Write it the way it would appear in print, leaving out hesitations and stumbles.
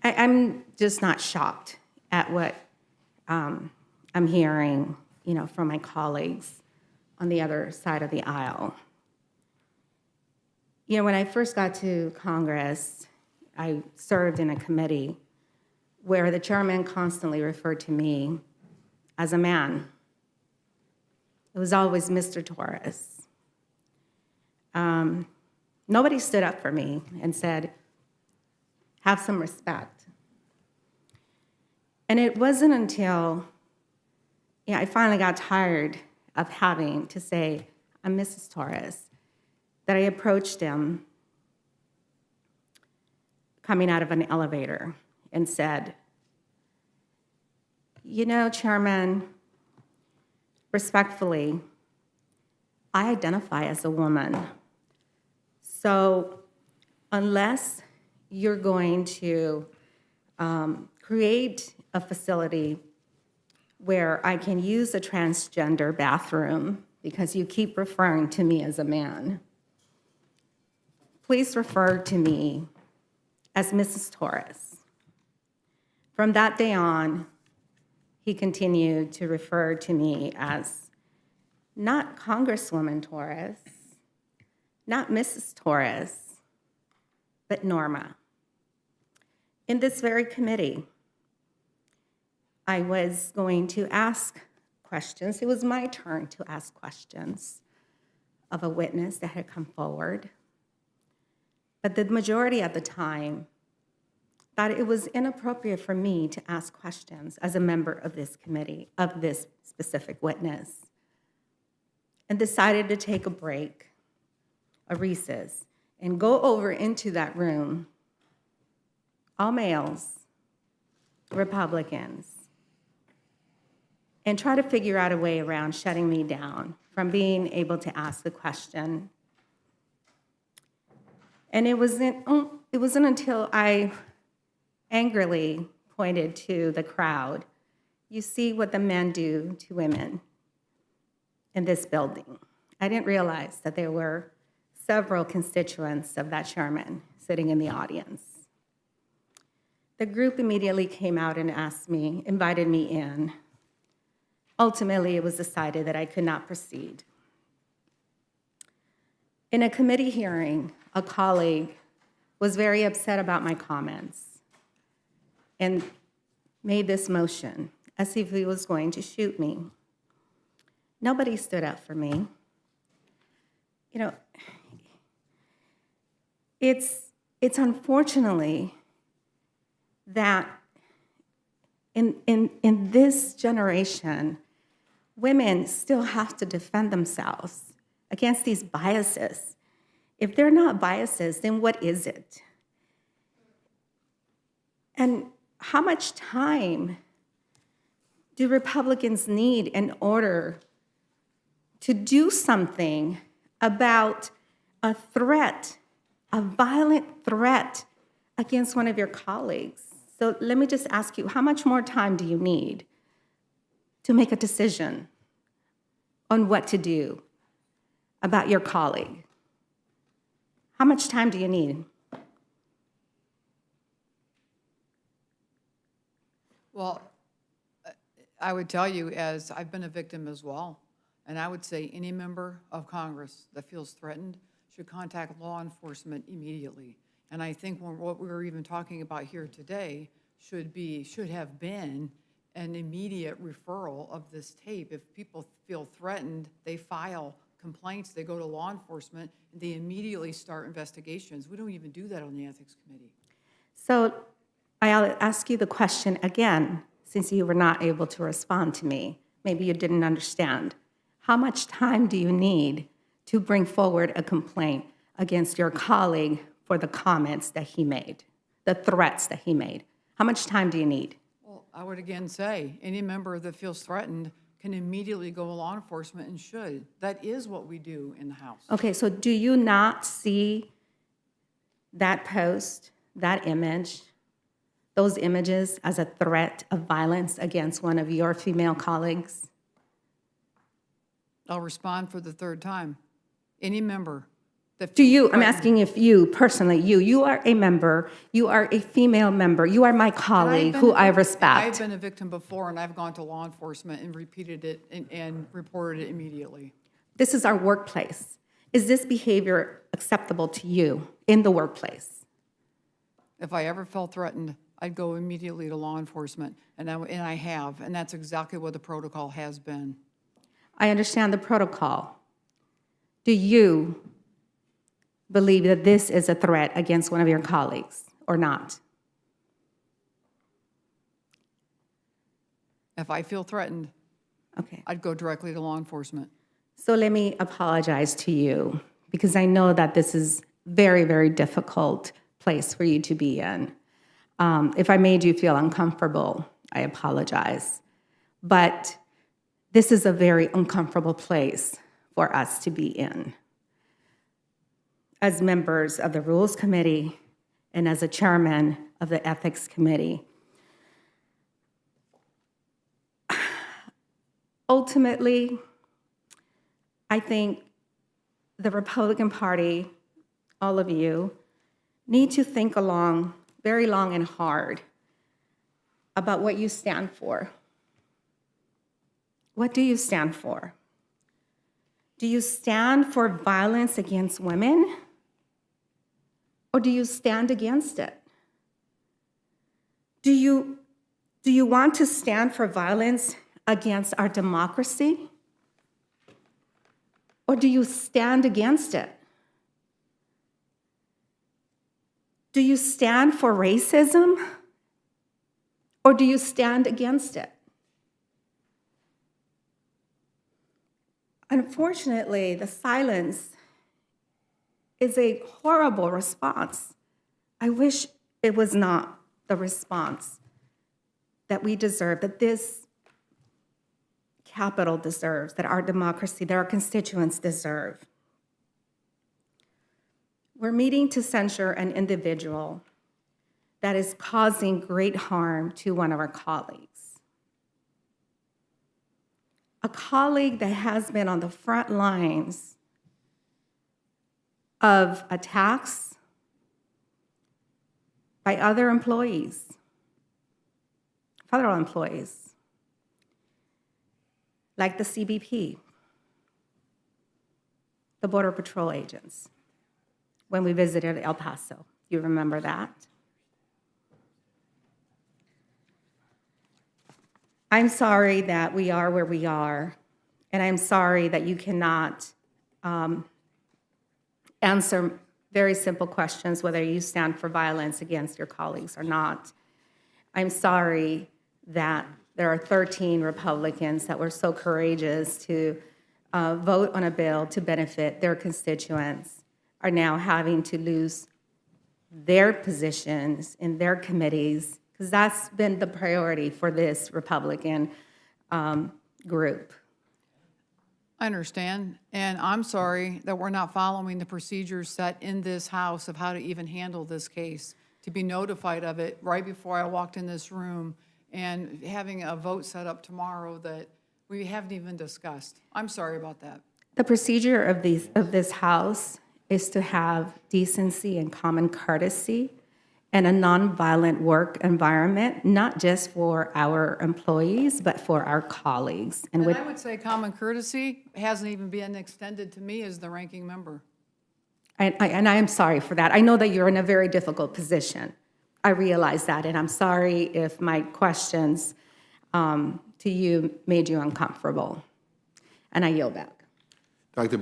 I'm just not shocked at what I'm hearing, from my colleagues on the other side of the aisle. When I first got to Congress, I served in a committee where the chairman constantly referred to me as a man. It was always Mr. Torres. Nobody stood up for me and said, have some respect. And it wasn't until I finally got tired of having to say, I'm Mrs. Torres, that I approached him coming out of an elevator and said, Chairman, respectfully, I identify as a woman. So unless you're going to create a facility where I can use a transgender bathroom because you keep referring to me as a man, please refer to me as Mrs. Torres. From that day on, he continued to refer to me as not Congresswoman Torres, not Mrs. Torres, but Norma. In this very committee, I was going to ask questions. It was my turn to ask questions of a witness that had come forward. But the majority at the time thought it was inappropriate for me to ask questions as a member of this committee, of this specific witness, and decided to take a break, a recess, and go over into that room, all males, Republicans, and try to figure out a way around shutting me down from being able to ask the question. And it wasn't until I angrily pointed to the crowd, you see what the men do to women in this building. I didn't realize that there were several constituents of that chairman sitting in the audience. The group immediately came out and invited me in. Ultimately, it was decided that I could not proceed. In a committee hearing, a colleague was very upset about my comments and made this motion as if he was going to shoot me. Nobody stood up for me. It's unfortunately that in this generation, women still have to defend themselves against these biases. If they're not biases, then what is it? And how much time do Republicans need in order to do something about a threat, a violent threat against one of your colleagues? So let me just ask you, how much more time do you need to make a decision on what to do about your colleague? How much time do you need? Well, I would tell you, as I've been a victim as well, and I would say any member of Congress that feels threatened should contact law enforcement immediately. And I think what we were even talking about here today should have been an immediate referral of this tape. If people feel threatened, they file complaints, they go to law enforcement, and they immediately start investigations. We don't even do that on the Ethics Committee. So I'll ask you the question again, since you were not able to respond to me. Maybe you didn't understand. How much time do you need to bring forward a complaint against your colleague for the comments that he made, the threats that he made? How much time do you need? Well, I would again say any member that feels threatened can immediately go to law enforcement and should. That is what we do in the House. Okay, so do you not see that post, that image, those images as a threat of violence against one of your female colleagues? I'll respond for the third time. Any member that Do feels you, I'm threatened. asking if you, personally, you are a member, you are a female member, you are my And colleague been who a I vic- respect. I've been a victim before, and I've gone to law enforcement and repeated it and reported it immediately. This is our workplace. Is this behavior acceptable to you in the workplace? If I ever felt threatened, I'd go immediately to law enforcement, and I have, and that's exactly what the protocol has been. I understand the protocol. Do you believe that this is a threat against one of your colleagues or not? If I feel threatened, Okay. I'd go directly to law enforcement. So let me apologize to you because I know that this is very, very difficult place for you to be in. If I made you feel uncomfortable, I apologize. But this is a very uncomfortable place for us to be in. As members of the Rules Committee and as a chairman of the Ethics Committee, ultimately, I think the Republican Party, all of you, need to think very long and hard about what you stand for. What do you stand for? Do you stand for violence against women? Or do you stand against it? Do you want to stand for violence against our democracy? Or do you stand against it? Do you stand for racism? Or do you stand against it? Unfortunately, the silence is a horrible response. I wish it was not the response that we deserve, that this capital deserves, that our democracy, that our constituents deserve. We're meeting to censure an individual that is causing great harm to one of our colleagues. A colleague that has been on the front lines of attacks by other employees, federal employees, like the CBP, the Border Patrol agents, when we visited El Paso. You remember that? I'm sorry that we are where we are, and I'm sorry that you cannot answer very simple questions, whether you stand for violence against your colleagues or not. I'm sorry that there are 13 Republicans that were so courageous to vote on a bill to benefit their constituents are now having to lose their positions in their committees, because that's been the priority for this Republican group. I understand, and I'm sorry that we're not following the procedures set in this House of how to even handle this case, to be notified of it right before I walked in this room and having a vote set up tomorrow that we haven't even discussed. I'm sorry about that. The procedure of this House is to have decency and common courtesy and a nonviolent work environment, not just for our employees, but for our colleagues. And I would say common courtesy hasn't even been extended to me as the ranking member. And I am sorry for that. I know that you're in a very difficult position. I realize that, and I'm sorry if my questions to you made you uncomfortable. And I yield back. Dr.